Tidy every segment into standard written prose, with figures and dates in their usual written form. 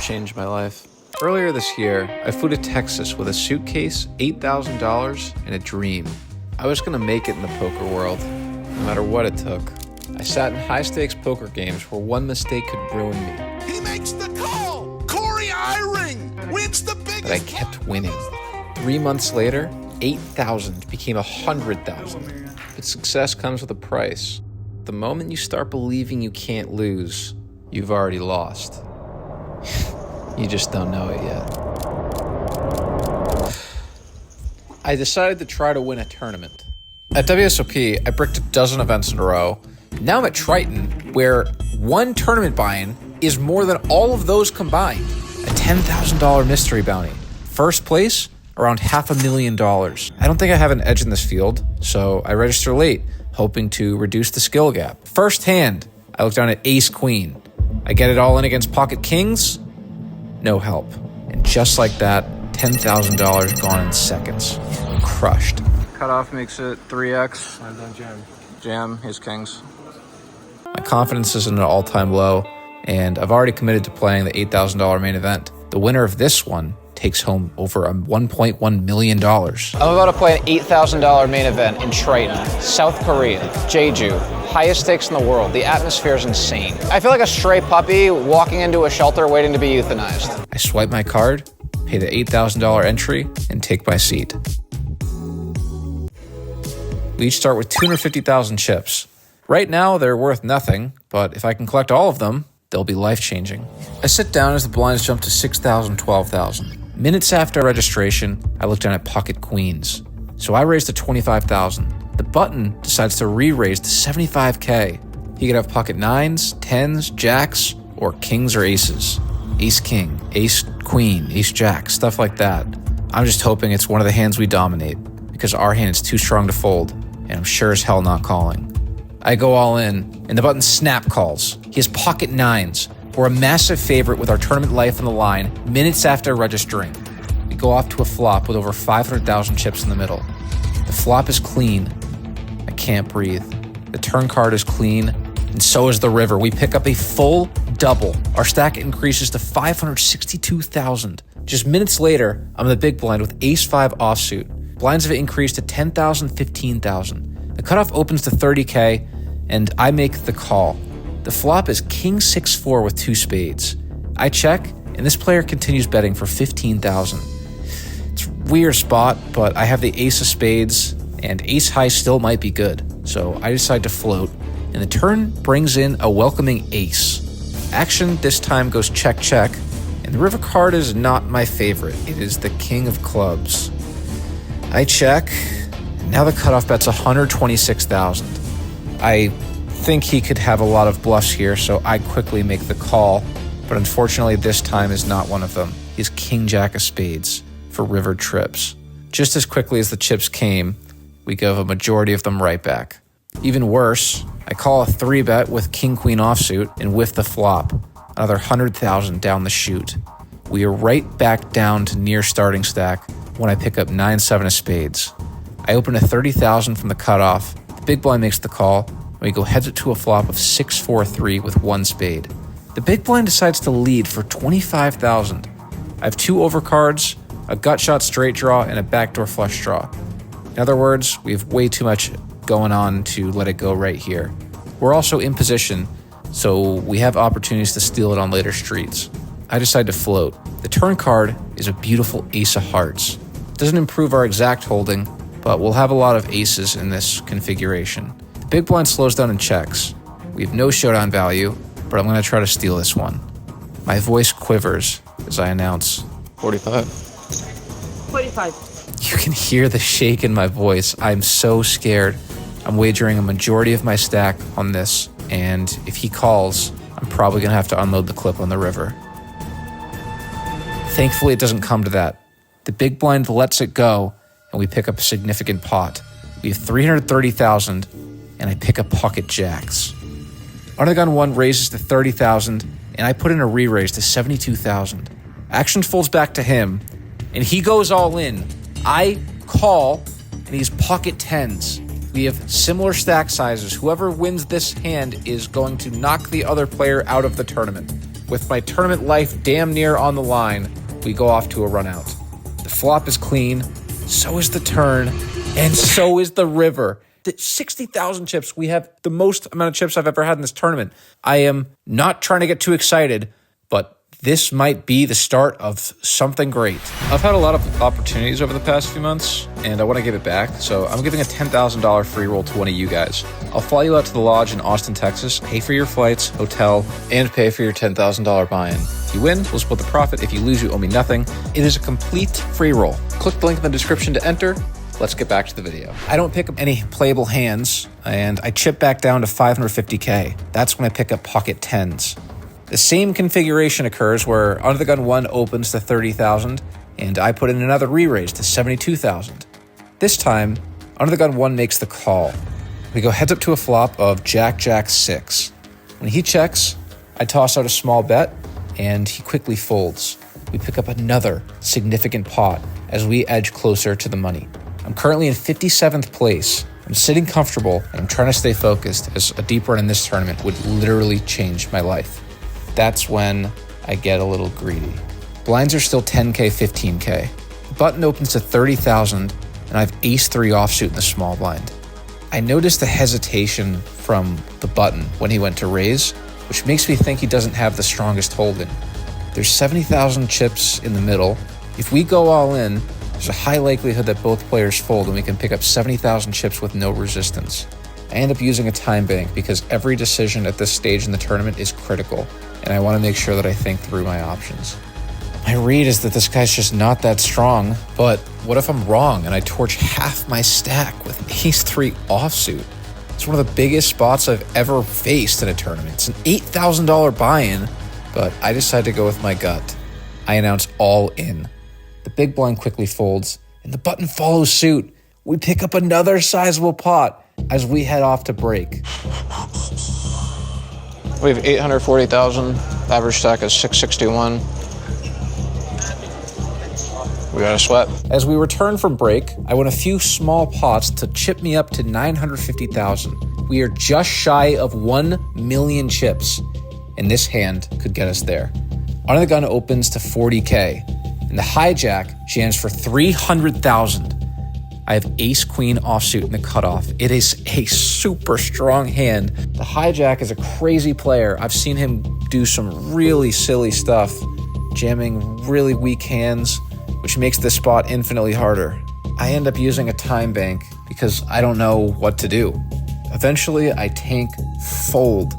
changed my life. Earlier this year, I flew to Texas with a suitcase, $8,000, and a dream. I was gonna make it in the poker world, no matter what it took. I sat in high-stakes poker games where one mistake could ruin me. He makes the call! Corey Eyring wins the biggest... But I kept winning. 3 months later, 8,000 became 100,000. But success comes with a price. The moment you start believing you can't lose, you've already lost. You just don't know it yet. I decided to try to win a tournament. At WSOP, I bricked a dozen events in a row. Now I'm at Triton, where one tournament buy-in is more than all of those combined. A $10,000 mystery bounty. First place, around $500,000. I don't think I have an edge in this field, so I register late, hoping to reduce the skill gap. First hand, I look down at ace queen. I get it all in against pocket kings, no help. And just like that, $10,000 gone in seconds. Crushed. Cutoff makes it 3x. I'm done jam. Jam, his kings. My confidence is at an all-time low, and I've already committed to playing the $8,000 main event. The winner of this one takes home over $1.1 million. I'm about to play an $8,000 main event in Triton, South Korea, Jeju. Highest stakes in the world. The atmosphere is insane. I feel like a stray puppy walking into a shelter waiting to be euthanized. I swipe my card, pay the $8,000 entry, and take my seat. We each start with 250,000 chips. Right now, they're worth nothing, but if I can collect all of them, they'll be life-changing. I sit down as the blinds jump to 6,000, 12,000. Minutes after registration, I look down at pocket queens. So I raise to 25,000. The button decides to re-raise to 75K. He could have pocket nines, tens, jacks, or kings or aces. Ace king, ace queen, ace jack, stuff like that. I'm just hoping it's one of the hands we dominate, because our hand is too strong to fold, and I'm sure as hell not calling. I go all in, and the button snap calls. He has pocket nines. We're a massive favorite with our tournament life on the line minutes after registering. We go off to a flop with over 500,000 chips in the middle. The flop is clean. I can't breathe. The turn card is clean, and so is the river. We pick up a full double. Our stack increases to 562,000. Just minutes later, I'm in the big blind with ace-5 offsuit. Blinds have increased to 10,000, 15,000. The cutoff opens to 30K, and I make the call. The flop is king 6-4 with 2 spades. I check, and this player continues betting for 15,000. It's a weird spot, but I have the ace of spades, and ace high still might be good. So I decide to float, and the turn brings in a welcoming ace. Action this time goes check, check, and the river card is not my favorite. It is the king of clubs. I check, and now the cutoff bet's 126,000. I think he could have a lot of bluffs here, so I quickly make the call, but unfortunately this time is not one of them. He's king jack of spades for river trips. Just as quickly as the chips came, we give a majority of them right back. Even worse, I call a 3-bet with king queen offsuit and whiff the flop, another 100,000 down the chute. We are right back down to near starting stack when I pick up 9-7 of spades. I open a 30,000 from the cutoff. The big blind makes the call. We go heads to a flop of 6-4-3 with 1 spade. The big blind decides to lead for 25,000. I have 2 overcards, a gut shot straight draw, and a backdoor flush draw. In other words, we have way too much going on to let it go right here. We're also in position, so we have opportunities to steal it on later streets. I decide to float. The turn card is a beautiful ace of hearts. It doesn't improve our exact holding, but we'll have a lot of aces in this configuration. The big blind slows down and checks. We have no showdown value, but I'm going to try to steal this one. My voice quivers as I announce 45. 45. You can hear the shake in my voice. I'm so scared. I'm wagering a majority of my stack on this, and if he calls, I'm probably going to have to unload the clip on the river. Thankfully, it doesn't come to that. The big blind lets it go, and we pick up a significant pot. We have 330,000, and I pick up pocket jacks. Under the gun 1 raises to 30,000, and I put in a re-raise to 72,000. Action folds back to him, and he goes all in. I call, and he's pocket tens. We have similar stack sizes. Whoever wins this hand is going to knock the other player out of the tournament. With my tournament life damn near on the line, we go off to a run out. The flop is clean, so is the turn, and so is the river. 60,000 chips. We have the most amount of chips I've ever had in this tournament. I am not trying to get too excited, but this might be the start of something great. I've had a lot of opportunities over the past few months, and I want to give it back, so I'm giving a $10,000 free roll to one of you guys. I'll fly you out to the lodge in Austin, Texas, pay for your flights, hotel, and pay for your $10,000 buy-in. If you win, we'll split the profit. If you lose, you owe me nothing. It is a complete free roll. Click the link in the description to enter. Let's get back to the video. I don't pick up any playable hands, and I chip back down to 550K. That's when I pick up pocket tens. The same configuration occurs where Under the Gun 1 opens to 30,000, and I put in another re-raise to 72,000. This time, Under the Gun 1 makes the call. We go heads up to a flop of Jack, Jack, 6. When he checks, I toss out a small bet, and he quickly folds. We pick up another significant pot as we edge closer to the money. I'm currently in 57th place. I'm sitting comfortable, and I'm trying to stay focused as a deep run in this tournament would literally change my life. That's when I get a little greedy. Blinds are still 10K, 15K. The button opens to 30,000, and I have ace-3 offsuit in the small blind. I noticed the hesitation from the button when he went to raise, which makes me think he doesn't have the strongest holding. There's 70,000 chips in the middle. If we go all in, there's a high likelihood that both players fold and we can pick up 70,000 chips with no resistance. I end up using a time bank because every decision at this stage in the tournament is critical, and I want to make sure that I think through my options. My read is that this guy's just not that strong, but what if I'm wrong and I torch half my stack with ace-3 offsuit? It's one of the biggest spots I've ever faced in a tournament. It's an $8,000 buy-in, but I decide to go with my gut. I announce all in. The big blind quickly folds, and the button follows suit. We pick up another sizable pot as we head off to break. We have 840,000. Average stack is 661. We got a sweat. As we return from break, I win a few small pots to chip me up to 950,000. We are just shy of 1 million chips, and this hand could get us there. Under the Gun opens to 40K, and the hijack jams for 300,000. I have ace-queen offsuit in the cutoff. It is a super strong hand. The hijack is a crazy player. I've seen him do some really silly stuff, jamming really weak hands, which makes this spot infinitely harder. I end up using a time bank because I don't know what to do. Eventually, I tank fold.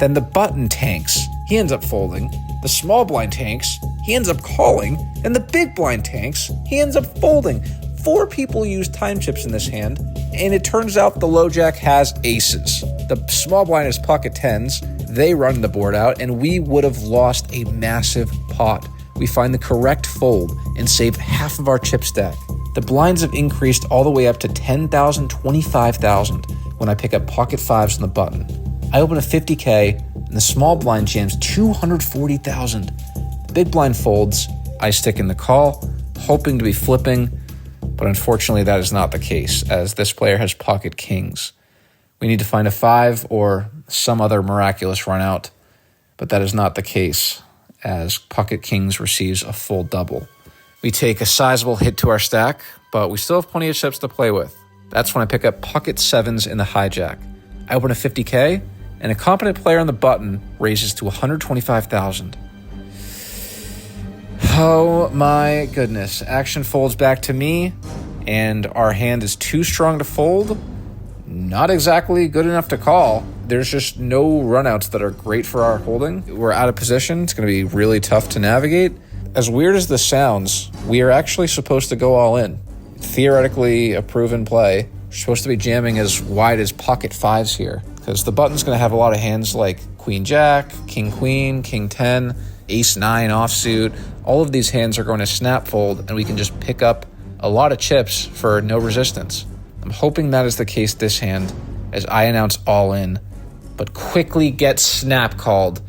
Then the button tanks. He ends up folding. The small blind tanks. He ends up calling. And the big blind tanks. He ends up folding. 4 people use time chips in this hand, and it turns out the low jack has aces. The small blind is pocket tens. They run the board out, and we would have lost a massive pot. We find the correct fold and save half of our chip stack. The blinds have increased all the way up to 10,000, 25,000 when I pick up pocket fives on the button. I open a 50K, and the small blind jams 240,000. The big blind folds. I stick in the call, hoping to be flipping, but unfortunately that is not the case, as this player has pocket kings. We need to find a 5 or some other miraculous run out, but that is not the case, as pocket kings receives a full double. We take a sizable hit to our stack, but we still have plenty of chips to play with. That's when I pick up pocket 7s in the hijack. I open a 50K, and a competent player on the button raises to 125,000. Oh my goodness. Action folds back to me, and our hand is too strong to fold. Not exactly good enough to call. There's just no runouts that are great for our holding. We're out of position. It's going to be really tough to navigate. As weird as this sounds, we are actually supposed to go all in. Theoretically, a proven play. We're supposed to be jamming as wide as pocket 5s here, because the button's going to have a lot of hands like queen jack, king queen, king 10, ace 9 offsuit. All of these hands are going to snap fold, and we can just pick up a lot of chips for no resistance. I'm hoping that is the case this hand, as I announce all in, but quickly get snap called.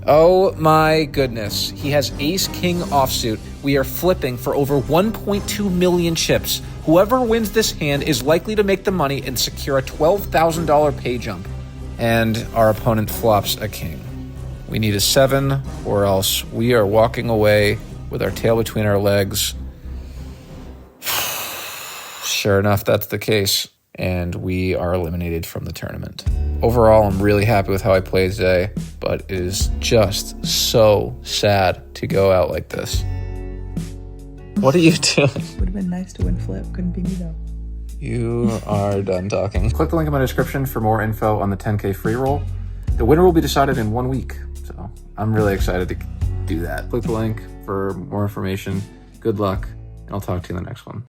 Oh my goodness. He has ace-king offsuit. We are flipping for over 1.2 million chips. Whoever wins this hand is likely to make the money and secure a $12,000 pay jump. And our opponent flops a king. We need a 7 or else we are walking away with our tail between our legs. Sure enough, that's the case. And we are eliminated from the tournament. Overall, I'm really happy with how I played today, but it is just so sad to go out like this. What are you doing? Would have been nice to win flip. Couldn't be me though. You are done talking. Click the link in my description for more info on the 10K free roll. The winner will be decided in 1 week, so I'm really excited to do that. Click the link for more information. Good luck, and I'll talk to you in the next one.